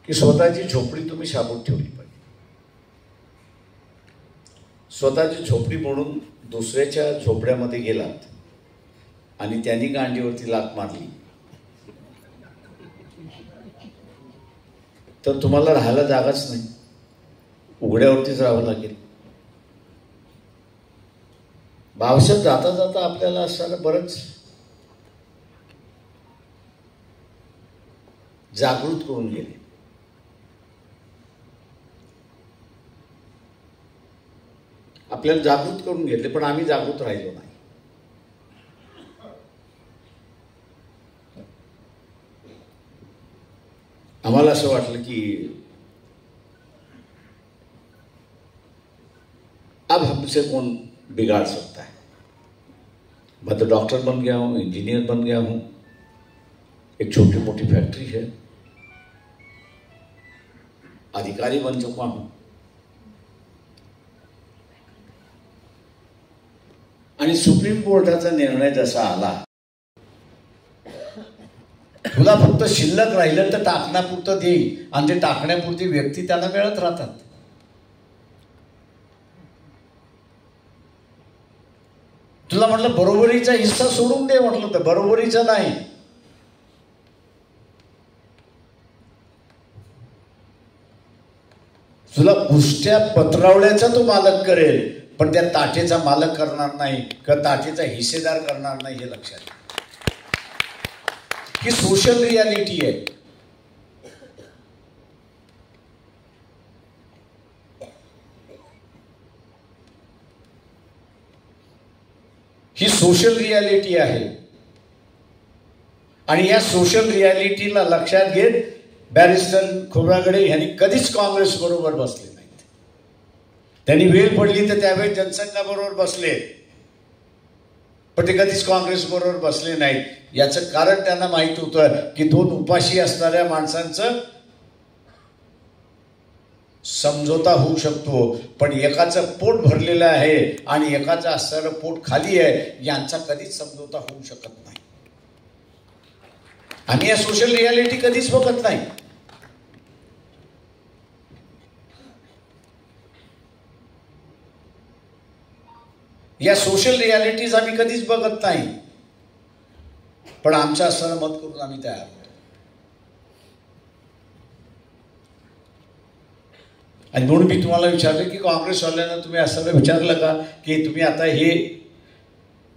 की स्वतःची झोपडी तुम्ही शाबूत ठेवली पाहिजे. स्वतःची झोपडी म्हणून दुसऱ्याच्या झोपड्यामध्ये गेलात आणि त्यांनी गांडीवरती लाथ मारली तर तुम्हाला राहायला जागाच नाही, उघड्यावरतीच राहावं लागेल. बाबासाहेब जाता जाता आपल्याला असताना बरंच जागृत करून गेले. आपल्याला जागृत करून घेतले, पण आम्ही जागृत राहिलो नाही. आम्हाला असं वाटलं की अब हमसे कौन बिगाड़ सकता है. मैं तो डॉक्टर बन गया हूँ, इंजीनियर बन गया हूँ, एक छोटी मोटी फैक्ट्री है, अधिकारी बन चुका हूं. आणि सुप्रीम कोर्टाचा निर्णय जसा आला, तुला फक्त शिल्लक राहिलं तर टाकण्यापुरतं देईल, आणि ते टाकण्यापुरती व्यक्ती त्यांना मिळत राहतात. तुला म्हटलं बरोबरीचा हिस्सा सोडून दे, म्हटलं तर बरोबरीचा नाही. तुला उष्ट्या पत्रावळ्याचा तो मालक करेल, पण त्या ताटेचा मालक करणार नाही किंवा ताटेचा हिस्सेदार करणार नाही, हे लक्षात घ्या. ही सोशल रियालिटी आहे. ही सोशल रियालिटी आहे. आणि या सोशल रियालिटीला लक्षात घेत बॅरिस्टर खोब्रागडे यांनी कधीच काँग्रेस बरोबर बसले नाहीत. त्यांनी वेळ पडली तर त्यावेळेस जनसंघाबरोबर बसले, पण ते कधीच काँग्रेस बरोबर बसले नाहीत. याचं कारण त्यांना माहित होतं की दोन उपाशी असणाऱ्या माणसांचं समझोता होऊ शकतो, पण एकाचं पोट भरलेलं आहे आणि एकाचं असणारं पोट खाली आहे, यांचा कधीच समझोता होऊ शकत नाही. आम्ही या सोशल रियालिटी कधीच बघत नाही. या सोशल रियालिटीज आम्ही कधीच बघत नाही, पण आमचं असणारं मत करून आम्ही तयार होतो. आणि म्हणून मी तुम्हाला विचारलं की काँग्रेसवाल्यांना तुम्ही असं विचारलं का की तुम्ही आता हे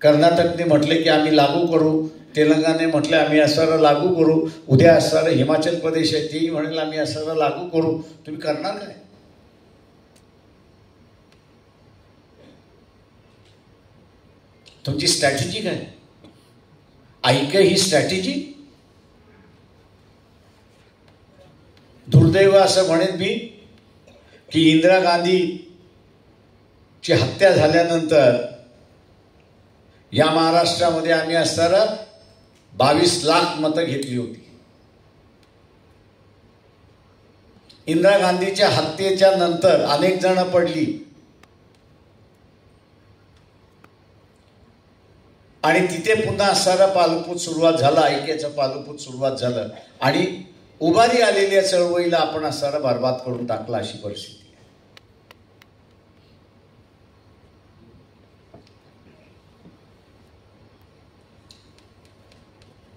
कर्नाटकने म्हटले की आम्ही लागू करू, तेलंगणाने म्हटले आम्ही असं लागू करू, उद्या असणारं हिमाचल प्रदेश आहे तेही म्हणेल आम्ही असं लागू करू, तुम्ही करणार काय? तुमची स्ट्रॅटेजी काय? ऐक ही स्ट्रॅटेजी. दुर्दैव असं म्हणेन मी की इंदिरा गांधीची हत्या झाल्यानंतर या महाराष्ट्रामध्ये आम्ही असणारा 22 लाख मतं घेतली होती. इंदिरा गांधीच्या हत्येच्या नंतर अनेक जण पडली आणि तिथे पुन्हा असणारा पालपूत सुरुवात झाला, ऐक्याचं पालपूत सुरुवात झालं आणि उभारी आलेल्या चळवळीला आपण असणारा बरबाद करून टाकला, अशी परिस्थिती आहे.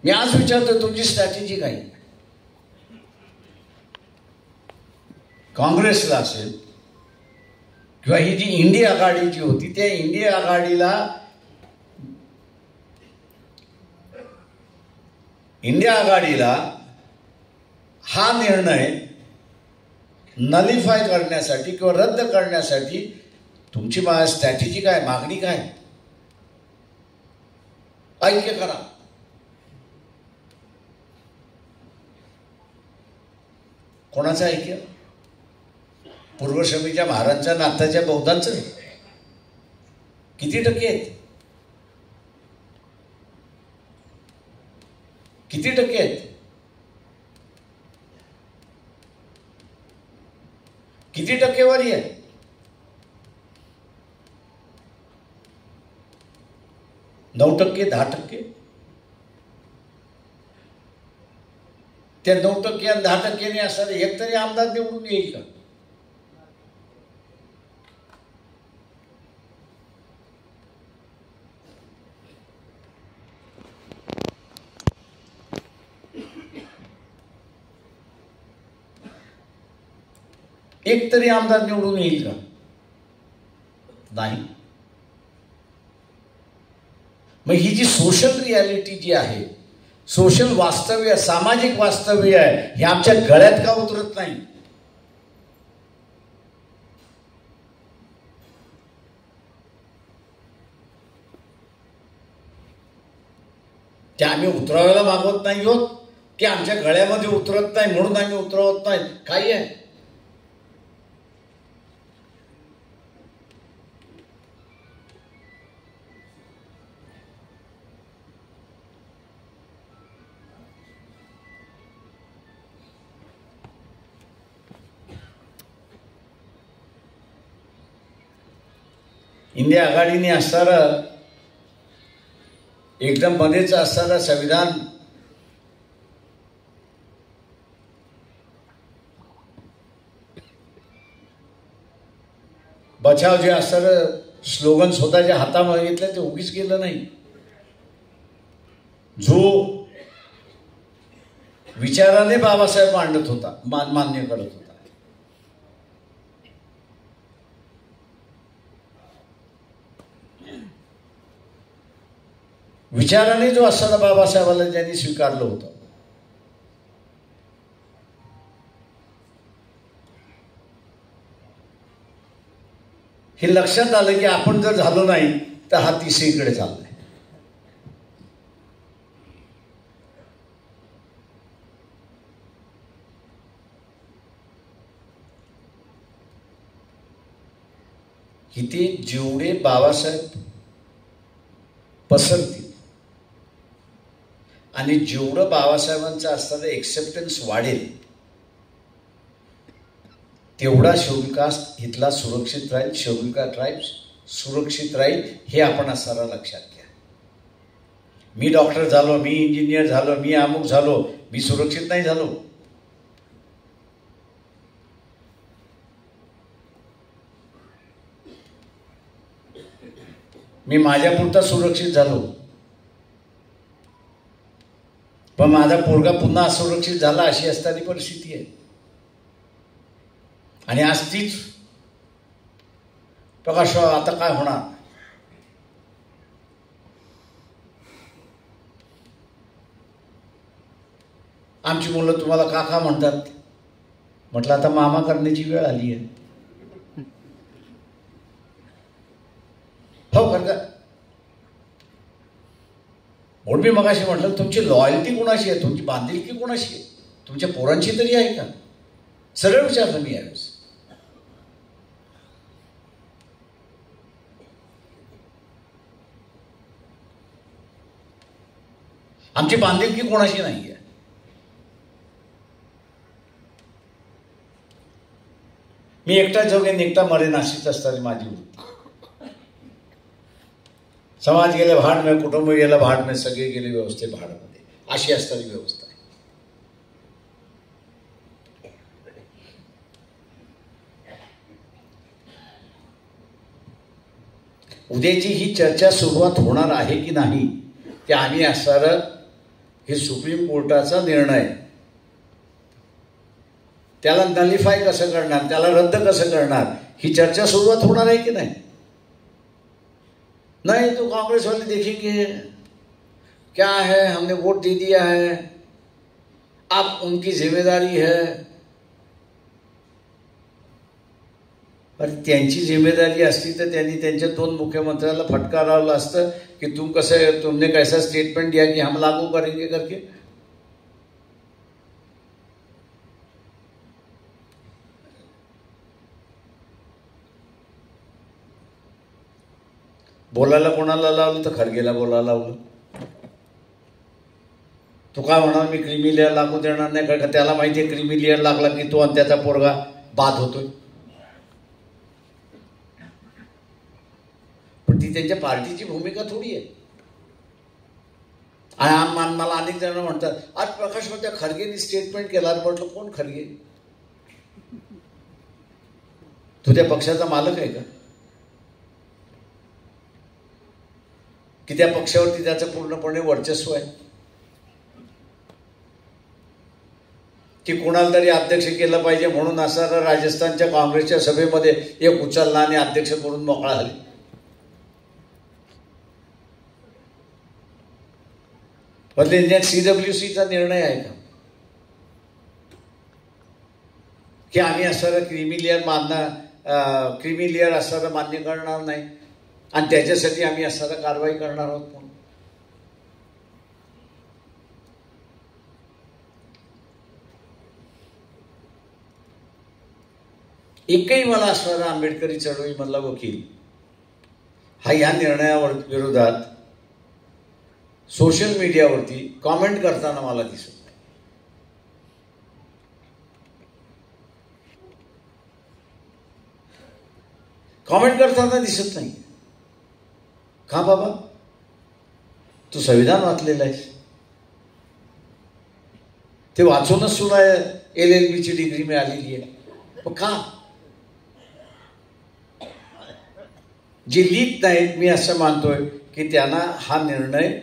मी आज विचारतो तुमची स्ट्रॅटेजी काय? काँग्रेसला असेल किंवा ही जी इंडिया आघाडी जी होती त्या इंडिया आघाडीला हा निर्णय नलिफाय करण्यासाठी किंवा रद्द करण्यासाठी तुमची स्ट्रॅटेजी काय, मागणी काय? ऐक्य करा. कोणाचं ऐक्य? पूर्वश्रमीच्या महाराजांच्या नाथाच्या बौद्धांचं किती टक्के आहेत? किती टक्के आहेत? किती टक्केवारी आहे? नऊ टक्के, 10%? त्या 9% आणि 10% असणारे एक तरी आमदार निवडून येईल का? एक तरी आमदार निवडून येईल का? नाही. मग ही जी सोशल रियालिटी जी आहे, सोशल वास्तव्य, सामाजिक वास्तव्य आहे, हे आमच्या गळ्यात का उतरत नाही? ते आम्ही उतरवायला मागवत नाही होत की आमच्या गळ्यामध्ये उतरत नाही म्हणून आम्ही उतरवत नाही. काही आहे इंडिया आघाडीने असणारं एकदम मध्येच असणारं संविधान बचाव जे असणारं स्लोगन स्वतःच्या हातामध्ये घेतलं ते उगीच केलं नाही. जो विचाराने बाबासाहेब मांडत होता, मान्य करत होता, विचाराने जो असणारा बाबासाहेबाला ज्यांनी स्वीकारलं होतं, हे लक्षात आलं की आपण जर झालो नाही तर हा तिसरीकडे चाललाय. इथे जेवढे बाबासाहेब पसरतील आणि जेवढं बाबासाहेबांचं असणारं एक्सेप्टन्स वाढेल तेवढा शेड्यूल कास्ट इथला सुरक्षित राहील, शेड्यूल कास्ट ट्राईब्स सुरक्षित राहील, हे आपण असणारा लक्षात घ्या. मी डॉक्टर झालो, मी इंजिनियर झालो, मी अमुक झालो, मी सुरक्षित नाही झालो. मी माझ्यापुरता सुरक्षित झालो, पण माझा पोरगा पुन्हा असुरक्षित झाला अशी असणारी परिस्थिती आहे. आणि आज तीच प्रकाशराव आता काय होणार? आमची मुलं तुम्हाला काका म्हणतात. म्हटलं आता मामा करण्याची वेळ आली आहे. हो कर का? म्हणून मी मगाशी म्हटलं तुमची लॉयल्टी कोणाशी आहे, तुमची बांधिलकी कोणाशी आहे, तुमच्या पोरांची तरी आहे का? सरळ विचारलं मी यावेळेस. आमची बांधिलकी कोणाशी नाही आहे. मी एकटा जगेन एकटा मरेन अशीच असताना माझी वृत्ती. समाज गेले भाड में, कुटुंब गेलं भाड में, सगळे गेले व्यवस्थे भाडमध्ये, अशी असणारी व्यवस्था आहे. उद्याची ही चर्चा सुरुवात होणार आहे की नाही ते आम्ही असणारं हे सुप्रीम कोर्टाचा निर्णय, त्याला नलिफाय कसं करणार, त्याला रद्द कसं करणार, ही चर्चा सुरुवात होणार आहे की नाही? नहीं तो कांग्रेस वाले देखेंगे क्या है, हमने वोट दे दिया है, अब उनकी जिम्मेदारी है. पर त्यांची जिम्मेदारी असती तर त्यांनी त्यांच्या 2 मुख्यमंत्र्याला फटका लावला असतं की तुमने कैसा स्टेटमेंट दिया कि हम लागू करेंगे करके. बोलायला कोणाला लावलं तर खरगेला बोलायला लावलं. तो काय म्हणा मी क्रीमी लेअर लागू देणार नाही, कारण त्याला माहिती आहे क्रीमी लेअर लागला की तो आणि त्याचा पोरगा बाद होतोय. पण ती त्यांच्या पार्टीची भूमिका थोडी आहे. आणि मला अनेक जण म्हणतात आज प्रकाश त्या खरगेंनी स्टेटमेंट केला. म्हटलं कोण खरगे? तू त्या पक्षाचा मालक आहे का? की त्या पक्षावरती त्याचं पूर्णपणे वर्चस्व आहे? की कोणाला तरी अध्यक्ष केलं पाहिजे म्हणून असं राजस्थानच्या काँग्रेसच्या सभेमध्ये एक उचलला आणि अध्यक्ष करून मोकळा झाले. पण त्यांच्यात CWCचा निर्णय आहे का की आम्ही असणारं क्रिमी लेअर असणारं मान्य करणार नाही आणि त्याच्यासाठी आम्ही असणारं कारवाई करणार आहोत म्हणून? एकही मला असणारा आंबेडकरी चळवळीमधला वकील हा या निर्णयावर विरोधात सोशल मीडियावरती कॉमेंट करताना मला दिसत नाही. कॉमेंट करताना दिसत नाही. का बाबा? तू संविधान वाचलेलं आहेस, ते वाचूनच तुला LLB ची डिग्री मिळालेली आहे. पण का जे लिहित नाहीत, मी असं मानतोय की त्यांना हा निर्णय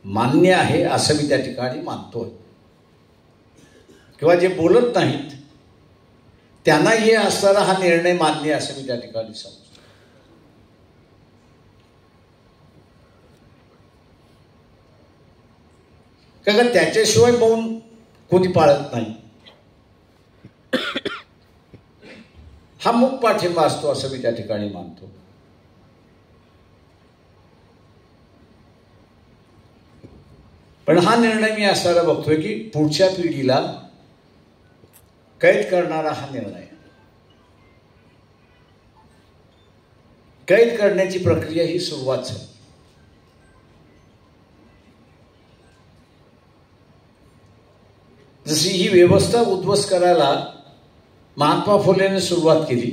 मान्य आहे असं मी त्या ठिकाणी मानतोय. किंवा जे बोलत नाहीत त्यांना हे असताना हा निर्णय मान्य असं मी त्या ठिकाणी समजतो. कारण त्याच्याशिवाय मौन कोणी पाळत नाही. हा मूक पाठिंबा असतो असं मी त्या ठिकाणी मानतो. पण हा निर्णय मी असायला बघतोय की पुढच्या पिढीला कैद करणारा हा निर्णय. कैद करण्याची प्रक्रिया ही सुरुवात झाली. जशी ही व्यवस्था उद्ध्वस्त करायला महात्मा फुलेने सुरुवात केली,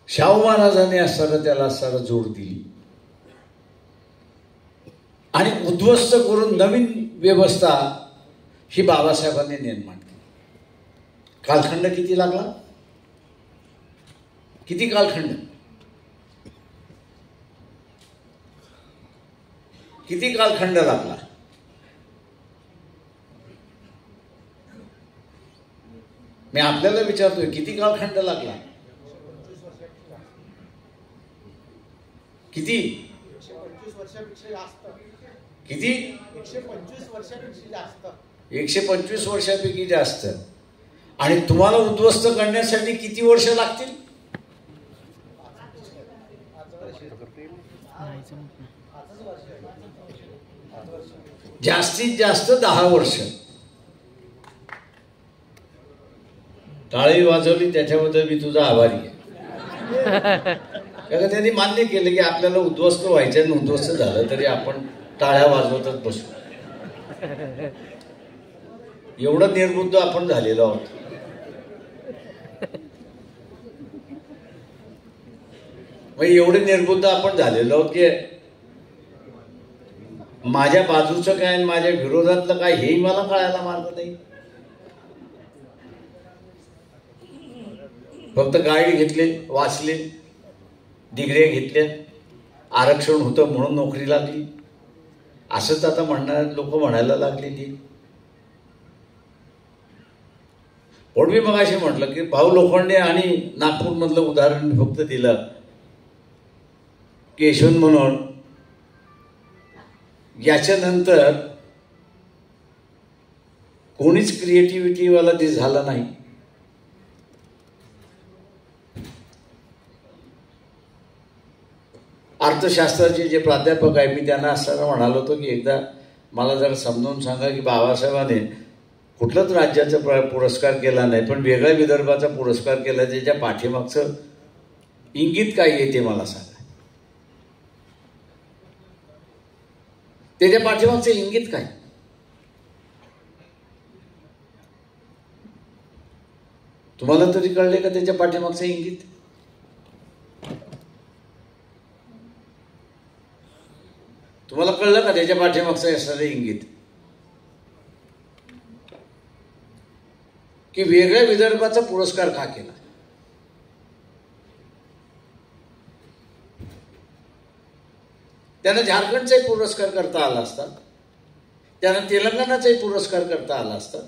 शाहू महाराजांनी असताना त्याला असताना जोड दिली आणि उद्ध्वस्त करून नवीन व्यवस्था ही बाबासाहेबांनी निर्माण केली. कालखंड किती लागला? किती कालखंड? किती कालखंड लागला? मी आपल्याला विचारतोय किती कालखंड लागला? किती? 125 वर्षापेक्षा जास्त. किती? 125 वर्षापेक्षा जास्त. 125 वर्षापैकी जास्त. आणि तुम्हाला उद्ध्वस्त करण्यासाठी किती वर्ष लागतील? जास्तीत जास्त 10 वर्ष. टाळी वाजवली त्याच्याबद्दल मी तुझा आभारी आहे. कारण त्यांनी मान्य केलं की आपल्याला उद्ध्वस्त व्हायचं आणि उद्ध्वस्त झालं तरी आपण टाळ्या वाजवतच बसू. एवढं निर्बुद्ध आपण झालेलो आहोत. मग एवढे निर्बुद्ध आपण झालेलो आहोत की माझ्या बाजूचं काय आणि माझ्या विरोधातलं काय हेही मला कळायला मार्ग नाही. फक्त गाईड घेतले, वाचले, डिग्र्या घेतल्या, आरक्षण होतं म्हणून नोकरी लागली, असंच आता लोक म्हणायला लागलेली. पण मी मगाशी म्हटलं की भाऊ लोखंडे आणि नागपूरमधलं उदाहरण मी फक्त दिलं की यशवंत म्हणून याच्यानंतर कोणीच क्रिएटिव्हिटीवाला ते झाला नाही. अर्थशास्त्राचे जे प्राध्यापक आहे मी त्यांना असताना म्हणालो होतो की एकदा मला जरा समजावून सांगा की बाबासाहेबांनी कुठलाच राज्याचा पुरस्कार केला नाही पण वेगळ्या विदर्भाचा पुरस्कार केला, त्याच्या पाठीमागचं इंगित काय आहे ते मला सांगा. त्याच्या पाठीमागचं इंगित काय? तुम्हाला तरी कळले का त्याच्या पाठीमागचं इंगित? तुम्हाला कळलं का त्याच्या पाठीमागचं असणारं इंगित? की वेगळ्या विदर्भाचा पुरस्कार का केला? त्यांना झारखंडचाही पुरस्कार करता आला असता, त्यांना तेलंगणाचाही पुरस्कार करता आला असता,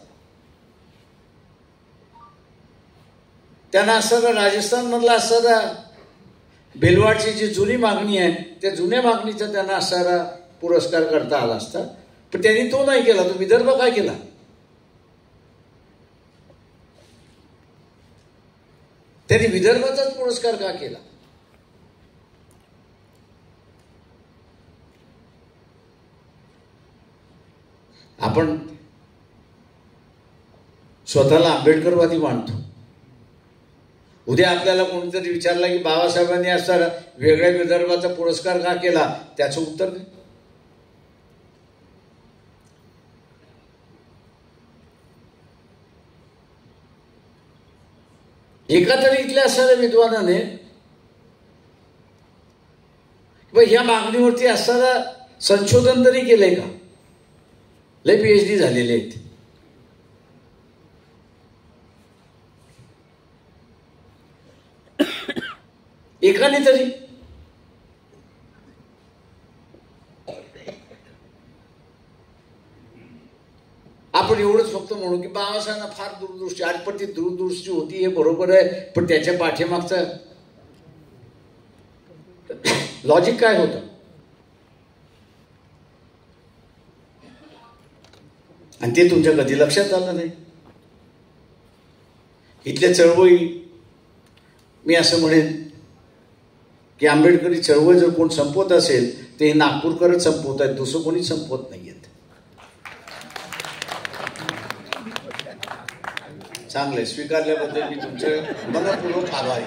त्यांना असणारा राजस्थानमधला असणारा भिलवाडची जी जुनी मागणी आहे त्या जुन्या मागणीचा त्यांना असणारा पुरस्कार करता आला असता. पण त्यांनी तो नाही केला. तो विदर्भ काय केला? त्यांनी विदर्भाचाच पुरस्कार का केला? आपण स्वतःला आंबेडकरवादी मानतो. उद्या आपल्याला कोणीतरी विचारला की बाबासाहेबांनी असा वेगळ्या विदर्भाचा पुरस्कार का केला, त्याचं उत्तर काय? एका तरी इथल्या असणाऱ्या विद्वानाने ह्या मागणीवरती असणारा संशोधन तरी केलंय का? लय PhD झालेले आहेत. एकाने तरी आपण एवढंच फक्त म्हणू की बाबासाहेबांना फार दूरदृष्टी, पण ती दूरदृष्टी होती हे बरोबर आहे, पण त्याच्या पाठीमागचं लॉजिक काय होतं? आणि ते तुमच्या कधी लक्षात आलं नाही. इथल्या चळवळी, मी असं म्हणेन की आंबेडकरी चळवळ जर कोण संपवत असेल तर हे नागपूरकरच संपवत आहेत, दुसरं कोणी संपवत नाहीयेत. चांगलंय, स्वीकारल्याबद्दल मी तुमचे मनपूर्वक आभारी.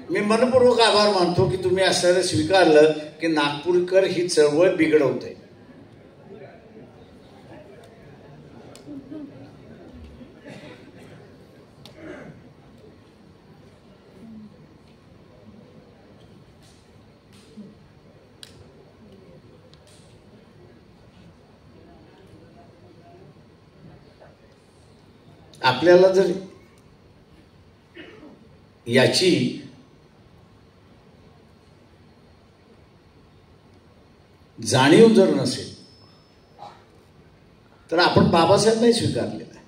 मी मनपूर्वक आभार मानतो की तुम्ही असं स्वीकारलं की नागपूरकर ही चळवळ बिघडवते. आपल्याला जर याची जाणीव जर नसेल तर आपण बाबासाहेब नाही स्वीकारलेला आहे.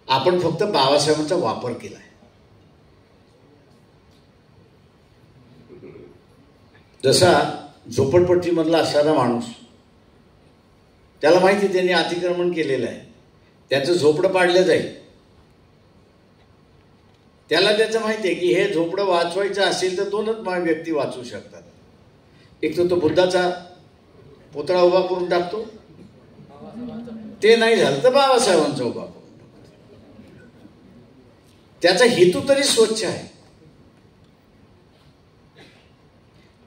आपण फक्त बाबासाहेबांचा वापर केलाय. जसा झोपडपट्टीमधला असणारा माणूस, त्याला माहिती त्यांनी अतिक्रमण केलेलं आहे, त्याचं झोपडं पाडलं जाईल. त्याला त्याचं माहिती आहे की हे झोपडं वाचवायचं असेल तर दोनच व्यक्ती वाचवू शकतात. एक तो बुद्धाचा पुतळा उभा करून टाकतो, ते नाही झालं तर बाबासाहेबांचा उभा करून टाकतो. त्याचा हेतू तरी स्वच्छ आहे.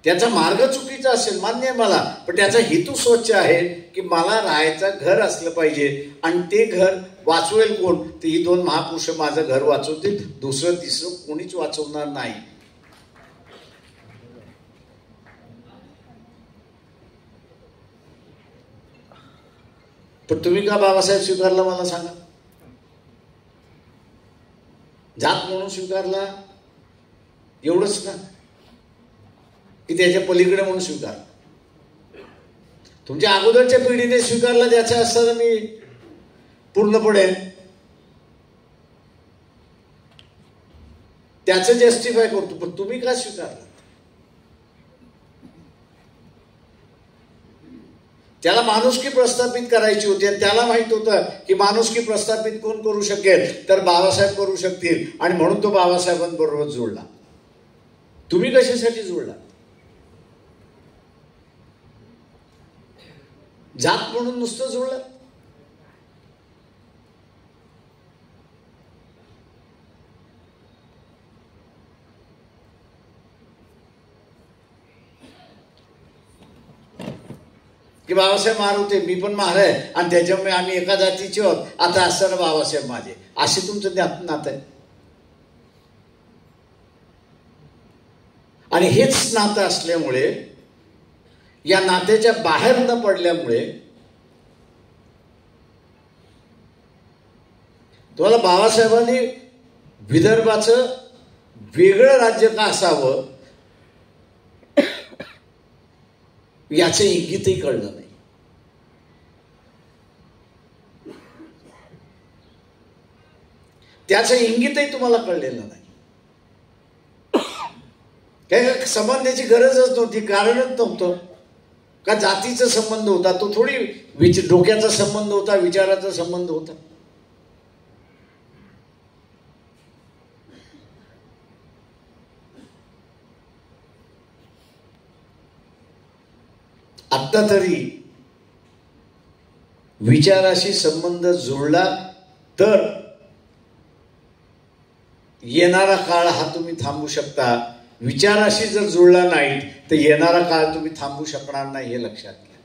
त्याचा मार्ग चुकीचा असेल मान्य आहे मला, पण त्याचा हेतू स्वच्छ आहे की मला राहायचं घर असलं पाहिजे आणि ते घर वाचवेल कोण? तर ही दोन महापुरुष माझं घर वाचवतील, दुसरं तिसरं कोणीच वाचवणार नाही. पण तुम्ही का बाबासाहेब स्वीकारला मला सांगा? जात म्हणून स्वीकारला एवढंच ना, की त्याच्या पलीकडे म्हणून स्वीकारला? तुमच्या अगोदरच्या पिढीने स्वीकारला त्याचं असताना मी पूर्णपणे त्याचं जस्टिफाय करतो, पण तुम्ही का स्वीकारला? त्याला माणुसकी प्रस्थापित करायची होती आणि त्याला माहित होतं की माणुसकी प्रस्थापित कोण करू शकेल तर बाबासाहेब करू शकतील, आणि म्हणून तो बाबासाहेबांबरोबर जोडला. तुम्ही कशासाठी जोडला? जात म्हणून नुसतं जोडलं? की बाबासाहेब महार होते, मी पण महार आहे आणि त्याच्यामुळे आम्ही एका जातीचे आहोत, आता असताना बाबासाहेब माझे, असे तुमचं नातं आहे. आणि हेच नातं असल्यामुळे, या नात्याच्या बाहेर न पडल्यामुळे तुम्हाला बाबासाहेबांनी विदर्भाचं वेगळं राज्य का असावं याचं इंगितही कळलं नाही. त्याचं इंगितही तुम्हाला कळलेलं नाही. काय संबंधाची गरजच नव्हती, कारणच नव्हतं. का जातीचा संबंध होता, तो थोडी डोक्याचा संबंध होता, विचाराचा संबंध होता. आत्ता तरी विचाराशी संबंध जुळला तर येणारा काळ हा तुम्ही थांबू शकता. विचाराशी जर जुळला नाही तर येणारा काळ तुम्ही थांबू शकणार नाही, हे लक्षात घ्या.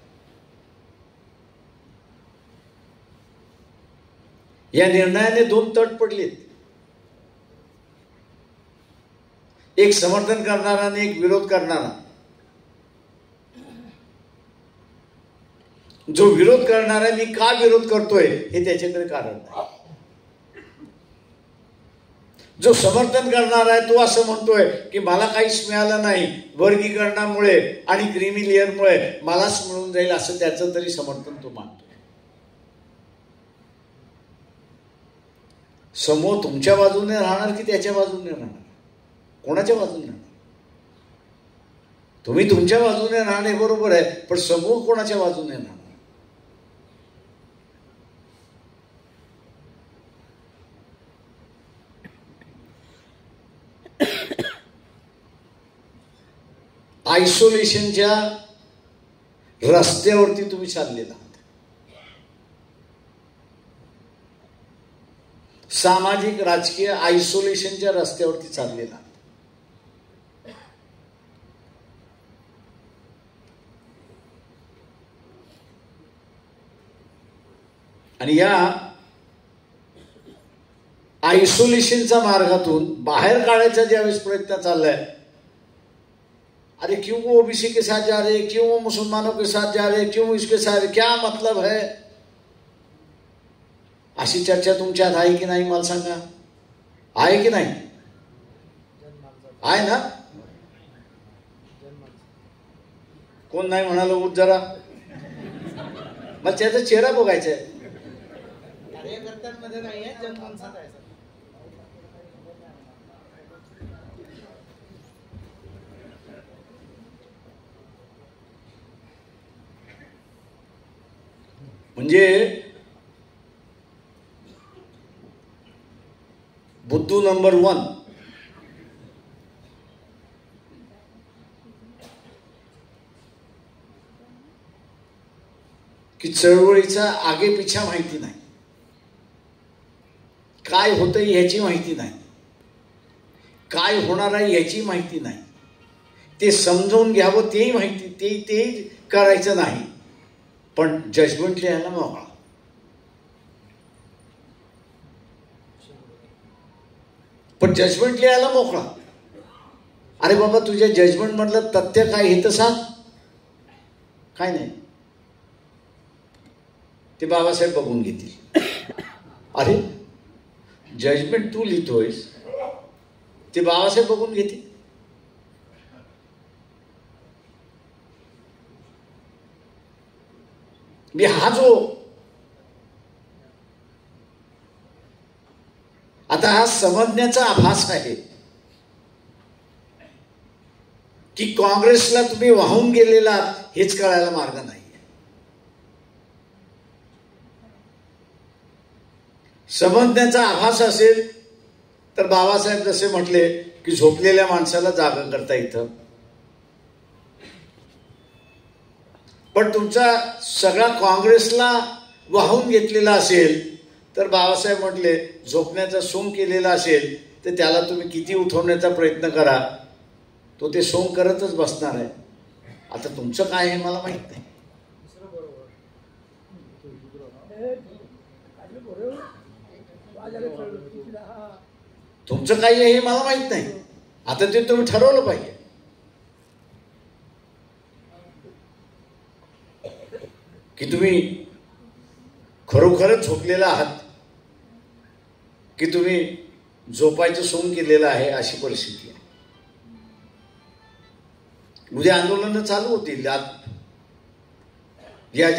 या निर्णयाने दोन तट पडलेत, एक समर्थन करणारा आणि एक विरोध करणारा. जो विरोध करणारा मी का विरोध करतोय हे त्याच्याकडे कारण नाही. जो समर्थन करणारा आहे तो असं म्हणतोय की मला काहीच मिळालं नाही, वर्गीकरणामुळे आणि क्रीमी लेअरमुळे मलाच मिळून जाईल, असं त्याचं तरी समर्थन तो मानतोय. समूह तुमच्या बाजूने राहणार की त्याच्या बाजूने राहणार? कोणाच्या बाजूने राहणार? तुम्ही तुमच्या बाजूने राहणे बरोबर आहे, पण समूह कोणाच्या बाजूने राहणार? आयसोलेशनच्या रस्त्यावरती तुम्ही चाललेला आहात. सामाजिक राजकीय आयसोलेशनच्या रस्त्यावरती चाललेला आहात. आणि या आयसोलेशनच्या मार्गातून बाहेर काढायचा ज्यावेळेस प्रयत्न चाललाय, अरे क्यों वो ओबीसी के साथ जा रहे, क्यों वो मुसलमानों के साथ जा रहे, क्यों इसके साथ, क्या मतलब है? अशी चर्चा तुमच्यात आहे की नाही मला सांगा? आहे की नाही? आहे ना? कोण नाही म्हणाल उठ जरा, मग त्याचा चेहरा बघायचा आहे. कार्यकर्त्यांमध्ये नाही आहे, जनमानसात आहे. म्हणजे बुद्धू नंबर 1 की चळवळीचा आगे पिछा माहिती नाही, काय होतंय याची माहिती नाही, काय होणार आहे याची माहिती नाही, ते समजावून घ्यावं तेही माहिती, तेही करायचं नाही, पण जजमेंट लिहायला मोकळा. पण जजमेंट लिहायला मोकळा. अरे बाबा, तुझ्या जजमेंट मधलं तथ्य काय हे तर सांग. काय नाही, ते बाबासाहेब बघून घेतील. अरे जजमेंट तू लिहितोयस, ते बाबासाहेब बघून घेतील. मी हा जो आता हा समजण्याचा आभास आहे की काँग्रेसला तुम्ही वाहून गेलेला हेच कळायला मार्ग नाही. समजण्याचा आभास असेल तर बाबासाहेब जसे म्हटले की झोपलेल्या माणसाला जागा करता येतं. पण तुमचा सगळा काँग्रेसला वाहून घेतलेला असेल तर बाबासाहेब म्हटले झोपण्याचा सोंग केलेला असेल तर त्याला तुम्ही किती उठवण्याचा प्रयत्न करा, तो ते सोंग करतच बसणार आहे. आता तुमचं काय आहे मला माहित नाही. तुमचं काही आहे हे मला माहित नाही. आता ते तुम्ही ठरवलं पाहिजे. की तुम्ही खरोखरच झोपलेला आहात की तुम्ही झोपायचं सोंग केलेलं आहे, अशी परिस्थिती आहे. उद्या आंदोलनं चालू होतील. या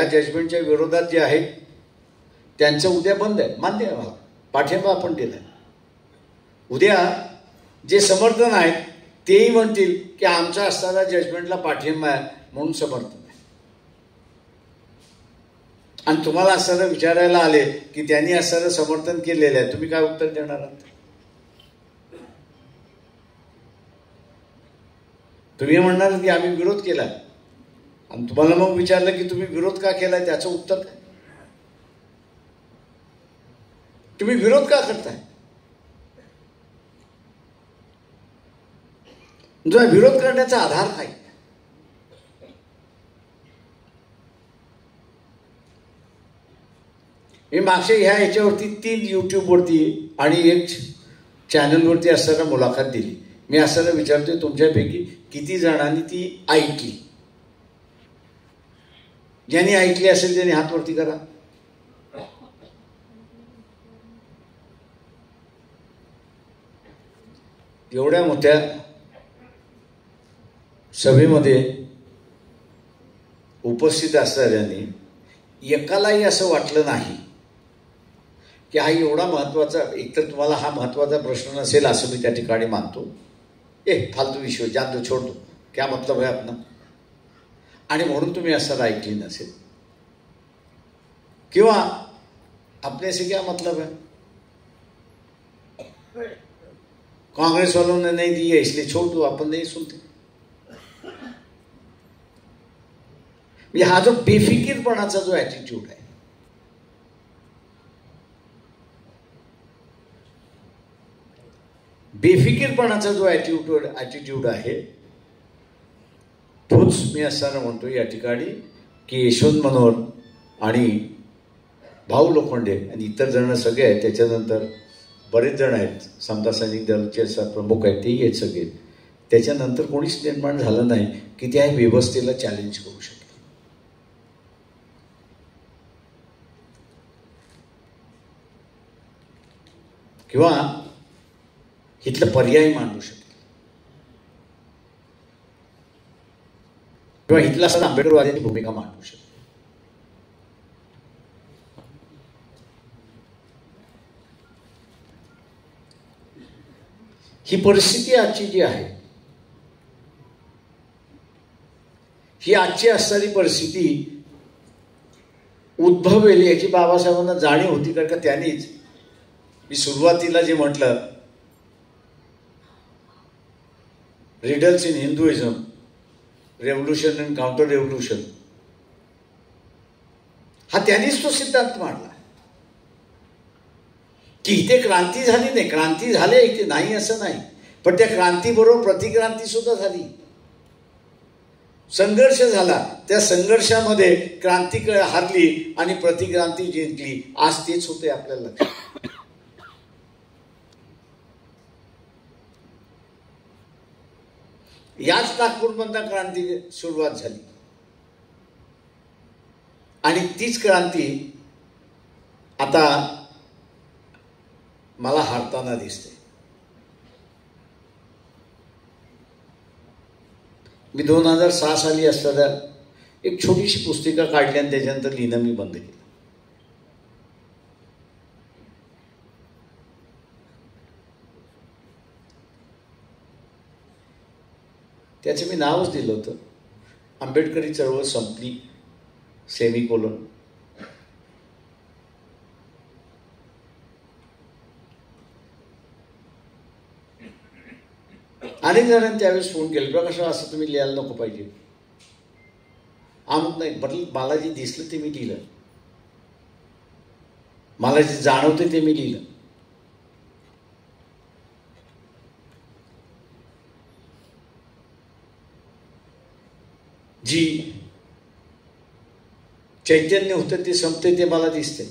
जजमेंटच्या विरोधात जे आहेत त्यांचं उद्या बंद आहे, मान्य आहे मला, पाठिंबा आपण दिला. उद्या जे समर्थन आहेत तेही म्हणतील की आमचा असणारा जजमेंटला पाठिंबा आहे म्हणून समर्थन आहे. आणि तुम्हाला असं विचारायला आले की त्यांनी असं समर्थन केलेलं आहे, तुम्ही काय उत्तर देणार आहात? तुम्ही म्हणणार की आम्ही विरोध केला, आणि तुम्हाला मग विचारलं की तुम्ही विरोध का केलाय, त्याचं उत्तर काय? तुम्ही विरोध का करताय? तुमचा विरोध करण्याचा आधार काय? मी मागच्या ह्याच्यावरती 3 यूट्यूबवरती आणि 1 चॅनलवरती असताना मुलाखत दिली. मी असताना विचारतोय तुमच्यापैकी किती जणांनी ती ऐकली? ज्यांनी ऐकली असेल त्यांनी हात वरती करा. एवढ्या मोठ्या सभेमध्ये उपस्थित असणाऱ्यांनी एकालाही असं वाटलं नाही की हा एवढा महत्वाचा, एकतर तुम्हाला हा महत्वाचा प्रश्न नसेल असं मी त्या ठिकाणी मानतो. फालतू विषय जान दो, छोड़ दो, क्या मतलब है अपना, आणि म्हणून तुम्ही असं ऐकली नसेल. किंवा अपने से क्या मतलब है, कांग्रेस वालों ने नहीं दी है इसलिए छोड़ दो, अपन नहीं सुनते. हा जो बेफिकीरपणाचा जो ॲटिट्यूड आहे, बेफिकीरपणाचा जो ॲटिट्यूड आहे, तोच मी असताना म्हणतो या ठिकाणी की यशवंत मनोहर आणि भाऊ लोखंडे आणि इतर जण सगळे आहेत, त्याच्यानंतर बरेच जण आहेत, समता सैनिक दलचे प्रमुख आहेत, तेही आहेत सगळे. त्याच्यानंतर कोणीच निर्माण झालं नाही की त्या व्यवस्थेला चॅलेंज करू शकेल किंवा इथलं पर्याय मांडू शकेल किंवा इथला असं आंबेडकरवाद्यांची भूमिका मांडू शकेल. ही परिस्थिती आजची जी आहे, ही आजची असणारी परिस्थिती उद्भवेल याची बाबासाहेबांना जाणीव होती. कारण का त्यांनीच, मी सुरुवातीला जे म्हटलं, riddles in Hinduism, revolution and counter revolution, हा त्यांनीच तो सिद्धांत मांडला की इथे क्रांती झाली नाही, क्रांती झाले इथे नाही असं नाही, पण त्या क्रांतीबरोबर प्रतिक्रांती सुद्धा झाली, संघर्ष झाला. त्या संघर्षामध्ये क्रांती हारली आणि प्रतिक्रांती जिंकली. आज तेच होते आपल्याला लक्षात. याच नागपूरमधून क्रांती सुरुवात झाली आणि तीच क्रांती आता मला हारताना दिसते. मी 2006 साली असताना एक छोटीशी पुस्तिका काढली आणि त्याच्यानंतर लिहिणं मी बंद केलं. त्याचं मी नावच दिलं होतं, आंबेडकरी चळवळ संपली, सेमिकोलन. अनेक जणांनी त्यावेळेस फोन केले, प्रकाश असं तुम्ही लिहायला नको पाहिजे, अमुक नाही. म्हटलं मला जे दिसलं ते मी लिहिलं, मला जे जाणवतं ते मी लिहिलं. जी चैतन्य होतं ते संपते ते मला दिसते.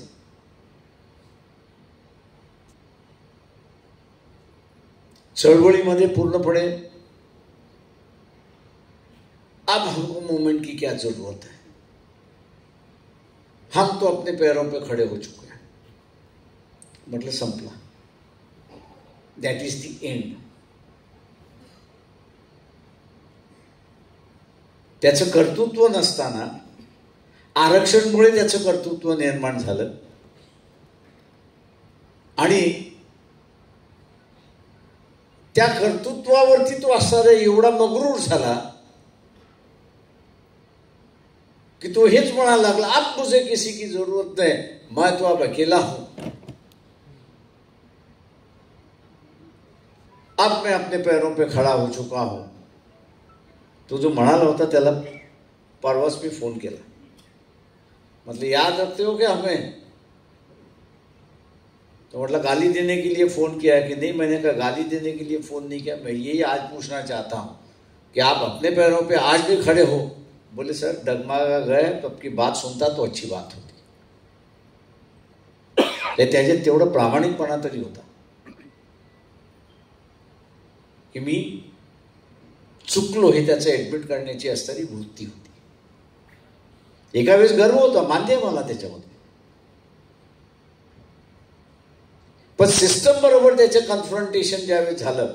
चळवळीमध्ये पूर्णपणे अब हमको मूवमेंट की क्या जरूरत है, हम तो अपने पैरों पे खड़े हो चुके हैं. म्हटलं संपला. That is the end. त्याचं कर्तृत्व नसताना आरक्षणमुळे त्याचं कर्तृत्व निर्माण झालं आणि त्या कर्तृत्वावरती तो असणारा एवढा मगरूर झाला कि तो हेच म्हणायला लागला, अब मुझे किसी की जरूरत नहीं, मैं तो अब अकेला हूं, अब मैं अपने पैरों पे खड़ा हो चुका हूं. तो जो म्हणाला होता त्याला परवाच मी फोन केला. मतलब याद रखते हो क्या हमें? तो मतलब गाली देने के लिए फोन किया है कि नहीं? मैंने कहा गाली देने के लिए फोन नहीं किया, मैं यही आज पूछना चाहता हूं कि आप अपने पैरों पे आज भी खड़े हो. बोले सर डगमगा गए, तो आपकी बात सुनता तो अच्छी बात होती. त्याच्यात तेवढं प्रामाणिकपणा तरी होता की मी चुकलो हे त्याचं ऍडमिट करण्याची असणारी वृत्ती होती. एका वेळेस गर्व होता, मान्य आहे मला त्याच्यामध्ये, पण सिस्टम बरोबर त्याचं कन्फ्रंटेशन ज्यावेळेस झालं,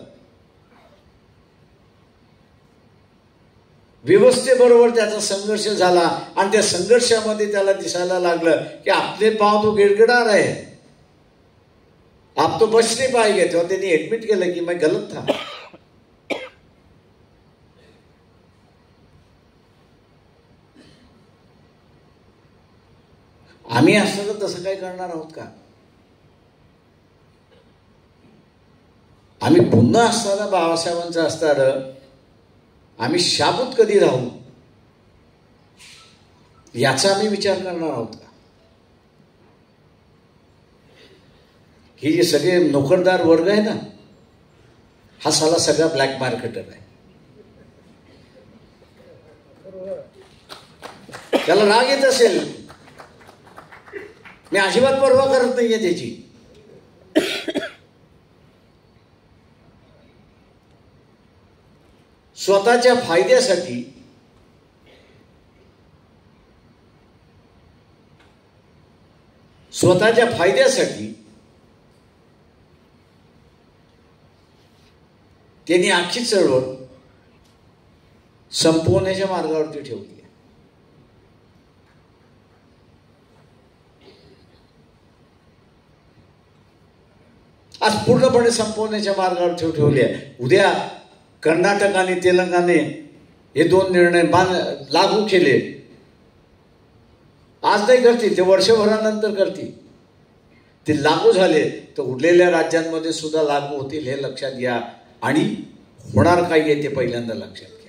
व्यवस्थेबरोबर त्याचा संघर्ष झाला आणि त्या संघर्षामध्ये त्याला दिसायला लागलं की आपले पाव तो गिड़गिड़ा रहे, आप तो बच नहीं पाएंगे. तेव्हा त्यांनी ऍडमिट केलं की मैं गलत था. आम्ही असं तसं काय करणार आहोत का? आम्ही पुन्हा असताना बाबासाहेबांचं असणारं आम्ही शाबूत कधी राहू याचा आम्ही विचार करणार आहोत का? हे जे सगळे नोकरदार वर्ग आहे ना, हा साला सगळा ब्लॅक मार्केटर आहे. त्याला राग येत असेल, मी अजिबात पर्वा करत नाहीये त्याची. स्वतःच्या फायद्यासाठी त्यांनी आखी चळवळ संपवण्याच्या मार्गावरती ठेवली. आज पूर्णपणे संपवण्याच्या मार्गावर ठेवले आहे. उद्या कर्नाटक आणि तेलंगणाने हे दोन निर्णय लागू केले, आज नाही करतील, ते वर्षभरानंतर करतील. ते लागू झाले तर उरलेल्या राज्यांमध्ये सुद्धा लागू होतील, हे लक्षात घ्या. आणि होणार काय आहे ते पहिल्यांदा लक्षात घ्या.